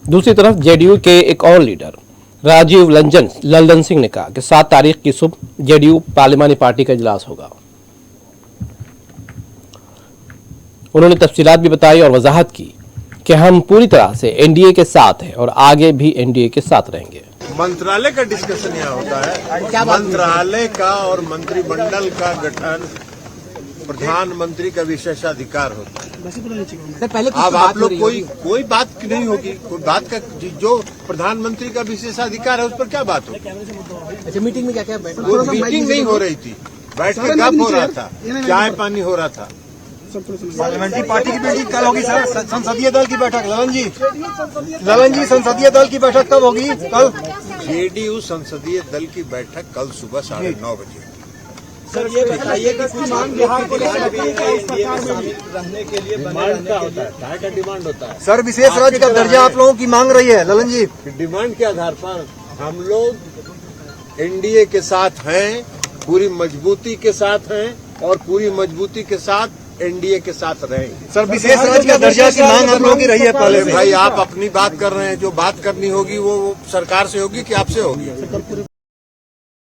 दूसरी तरफ जेडीयू के एक और लीडर राजीव लल्लन सिंह ने कहा कि 7 तारीख की सुबह जेडीयू पार्लिमानी पार्टी का इजलास होगा। उन्होंने तफसीलात भी बताई और वजाहत की कि हम पूरी तरह से एनडीए के साथ हैं और आगे भी एनडीए के साथ रहेंगे। मंत्रालय का डिस्कशन यहाँ होता है। मंत्रालय का और मंत्रिमंडल का गठन प्रधानमंत्री का विशेषाधिकार होता है। अब आप लोग कोई बात नहीं होगी, कोई बात का जो प्रधानमंत्री का विशेषाधिकार है उस पर क्या बात होगी। अच्छा, मीटिंग में क्या मीटिंग नहीं हो रही थी, बैठ के गप हो रहा था, चाय पानी हो रहा था। पार्लियामेंट्री पार्टी की बैठक कल होगी सर। संसदीय दल की बैठक ललन जी संसदीय दल की बैठक कब होगी? कल जेडीयू संसदीय दल की बैठक कल सुबह 9:30 बजे। सर ये बताइए कि कुछ मांग बिहार के लिए रहने के लिए डिमांड क्या होता है? क्या का डिमांड होता है? सर विशेष राज्य का दर्जा आप लोगों की मांग रही है ललन जी। डिमांड के आधार पर हम लोग एनडीए के साथ हैं, पूरी मजबूती के साथ हैं और पूरी मजबूती के साथ एनडीए के साथ रहेंगे। सर विशेष राज्य का दर्जा की मांग आप लोगों की रही है पहले। भाई आप अपनी बात कर रहे हैं, जो बात करनी होगी वो सरकार से होगी कि आपसे होगी।